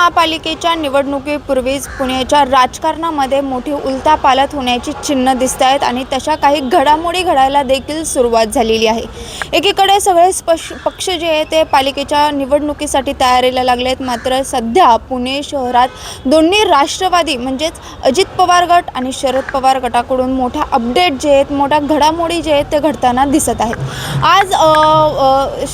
महापालिकेच्या निवडणुकीपूर्वीच पुण्याच्या राजकारणामध्ये मोठी उलथापालथ होण्याची चिन्ह दिसत आहेत आणि तशा काही घडामोडी घडायला देखील सुरुवात झालेली आहे। एकीकडे सगळे पक्ष जे आहेत ते पालिकेच्या निवडणुकीसाठी तयारीला लागले आहेत, मात्र सध्या पुणे शहरात दोन्ही राष्ट्रवादी म्हणजेच अजित पवार गट आणि शरद पवार गटाकडून मोठा अपडेट जे आहेत, मोठा घडामोडी जे आहेत ते घडताना दिसत आहेत। आज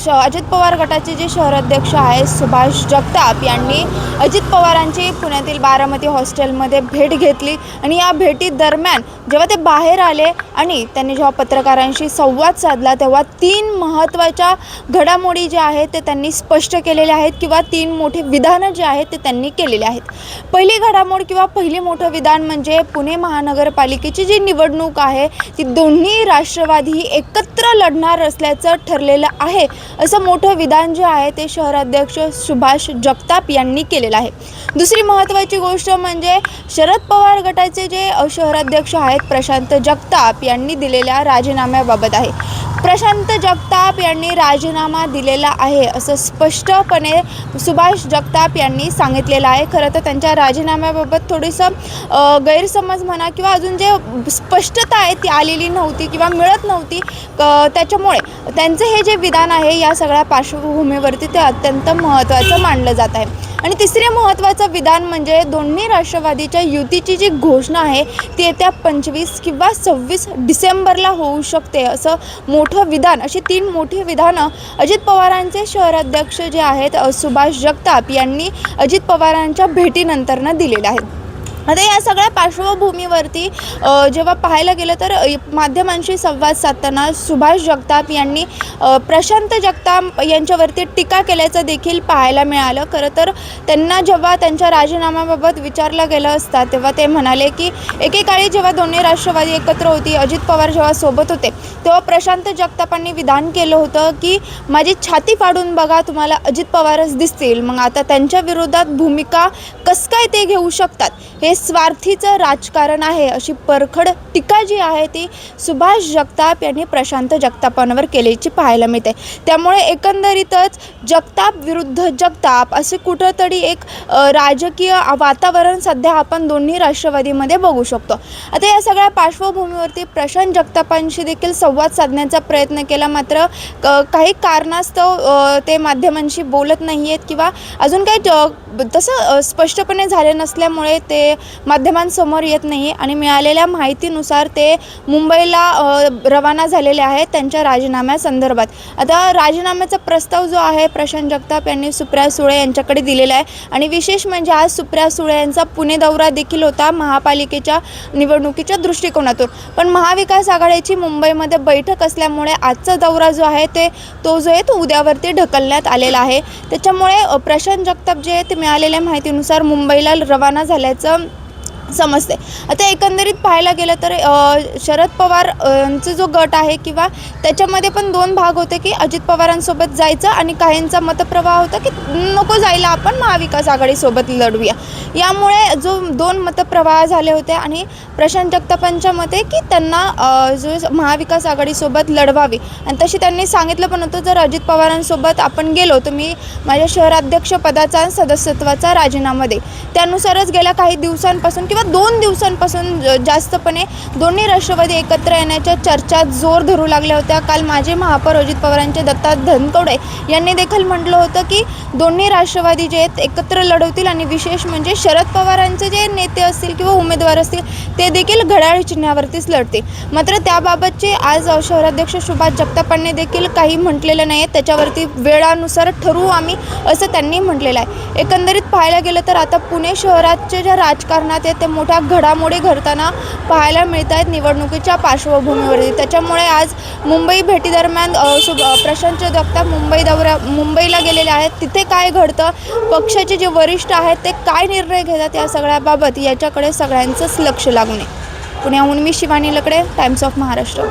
अजित पवार गटाचे जे शहराध्यक्ष आहेत सुभाष जगताप यांनी अजित पवारांची पुण्यातील बारामती हॉस्टेलमध्ये भेट घेतली आणि या भेटी दरम्यान जेव्हा ते बाहेर आले आणि त्यांनी जेव्हा पत्रकारांशी संवाद साधला तेव्हा तीन महत्त्वाच्या घडामोडी ज्या आहेत ते त्यांनी स्पष्ट केलेल्या आहेत किंवा तीन मोठे विधानं जे आहेत ते त्यांनी केलेले आहेत। पहिली घडामोड किंवा पहिली मोठं विधान म्हणजे पुणे महानगरपालिकेची जी निवडणूक आहे ती दोन्ही राष्ट्रवादी एकत्र लढणार असल्याचं ठरलेलं आहे, असं मोठं विधान जे आहे ते शहराध्यक्ष सुभाष जगताप यांनी केलेलं आहे। दुसरी महत्त्वाची गोष्ट म्हणजे शरद पवार गटाचे जे शहराध्यक्ष आहेत प्रशांत जगताप यांनी दिलेल्या राजीनाम्याबाबत आहे। प्रशांत जगताप यांनी राजीनामा दिलेला आहे असं स्पष्टपणे सुभाष जगताप यांनी सांगितलेलं आहे। खरं तर त्यांच्या राजीनाम्याबाबत थोडंसं गैरसमज म्हणा किंवा अजून जे स्पष्टता आहे ती आलेली नव्हती किंवा मिळत नव्हती, त्याच्यामुळे त्यांचे हे जे विधान आहे या सगळ्या पार्श्वभूमीवरती ते अत्यंत महत्त्वाचं मानलं जात आहे। आणि तिसरे महत्त्वाचं विधान म्हणजे दोन्ही राष्ट्रवादीच्या युतीची जी घोषणा आहे ती येत्या 25 किंवा 26 डिसेंबरला होऊ शकते असं मोठं विधान, अशी तीन मोठी विधानं अजित पवारांचे शहराध्यक्ष जे आहेत सुभाष जगताप यांनी अजित पवारांच्या भेटीनंतरनं दिलेले आहेत। आता या सगळ्या पार्श्वभूमीवरती जेव्हा पाहायला गेलं तर माध्यमांशी संवाद साधताना सुभाष जगताप यांनी प्रशांत जगताप यांच्यावरती टीका केल्याचं देखील पाहायला मिळालं। खरं तर त्यांना जेव्हा त्यांच्या राजीनाम्याबाबत विचारलं गेलं असता तेव्हा ते म्हणाले की एकेकाळी जेव्हा दोन्ही राष्ट्रवादी एकत्र होती, अजित पवार जेव्हा सोबत होते तेव्हा प्रशांत जगतापांनी विधान केलं होतं की माझी छाती फाडून बघा, तुम्हाला अजित पवारच दिसतील। मग आता त्यांच्या विरोधात भूमिका कसं काय ते घेऊ शकतात, हे स्वार्थीचं राजकारण आहे, अशी परखड टीका जी आहे ती सुभाष जगताप यांनी प्रशांत जगतापांवर केल्याची पाहायला मिळते। त्यामुळे एकंदरीतच जगताप विरुद्ध जगताप असे कुठंतरी एक राजकीय वातावरण सध्या आपण दोन्ही राष्ट्रवादीमध्ये बघू शकतो। आता या सगळ्या पार्श्वभूमीवरती प्रशांत जगतापांशी देखील संवाद साधण्याचा प्रयत्न केला, मात्र काही कारणास्तव ते माध्यमांशी बोलत नाही आहेत किंवा अजून काही तसं स्पष्टपणे झाले नसल्यामुळे ते माध्यमांसमोर येत नाही आणि मिळालेल्या माहितीनुसार ते मुंबईला रवाना झालेले आहेत त्यांच्या राजीनाम्यासंदर्भात। आता राजीनाम्याचा प्रस्ताव जो आहे प्रशांत जगताप यांनी सुप्रिया सुळे यांच्याकडे दिलेला आहे आणि विशेष म्हणजे आज सुप्रिया सुळे यांचा पुणे दौरा देखील होता महापालिकेच्या निवडणुकीच्या दृष्टिकोनातून, पण महाविकास आघाडीची मुंबईमध्ये बैठक असल्यामुळे आजचा दौरा जो आहे तो उद्यावरती ढकलण्यात आलेला आहे। त्याच्यामुळे प्रशांत जगताप जे आहे ते मिळालेल्या माहितीनुसार मुंबईला रवाना झाल्याचं समजते। आता एकंदरीत पाहायला गेलं तर शरद पवारांचा जो गट आहे किंवा त्याच्यामध्ये पण दोन भाग होते की अजित पवारांसोबत जायचं आणि काहींचा मतप्रवाह होता की नको जायला, आपण महाविकास आघाडीसोबत लढूया। यामुळे जो दोन मतप्रवाह झाले होते आणि प्रशांत जगतापांच्या मते की त्यांना जो महाविकास आघाडीसोबत लढवावी आणि तशी त्यांनी सांगितलं पण होतं जर अजित पवारांसोबत आपण गेलो तर मी माझ्या शहराध्यक्ष पदाचा सदस्यत्वाचा राजीनामा दे। त्यानुसारच गेल्या काही दिवसांपासून किंवा 2 दिवसांपासून जास्तपणे दोन्ही राष्ट्रवादी एकत्र येण्याच्या चर्चा जोर धरू लागल्या होत्या। काल माजी महापौर अजित पवारांचे दत्ता धनकवडे यांनी देखील म्हटलं होतं की दोन्ही राष्ट्रवादी जे आहेत एकत्र लढवतील आणि विशेष म्हणजे शरद पवारांचे जे नेते असतील किंवा उमेदवार असतील ते देखील घड्याळ चिन्हावरतीच लढतील। मात्र त्याबाबतचे आज शहराध्यक्ष सुभाष जगतापांनी देखील काही म्हटलेलं नाही आहे, त्याच्यावरती वेळानुसार ठरवू आम्ही असं त्यांनी म्हटलेलं आहे। एकंदरीत पाहायला गेलं तर आता पुणे शहराचे ज्या राजकारणात आहे ते मोठ्या घडामोडी घडताना पाहायला मिळत आहेत निवडणुकीच्या पार्श्वभूमीवरती। त्याच्यामुळे आज मुंबई भेटीदरम्यान प्रशांत जगताप मुंबईला गेलेले आहेत। तिथे काय घडतं, पक्षाचे जे वरिष्ठ आहेत ते काय निर्णय घेतात या सगळ्याबाबत याच्याकडे सगळ्यांचंच लक्ष लागून आहे। पुण्याहून मी शिवानी लकडे, टाइम्स ऑफ महाराष्ट्र।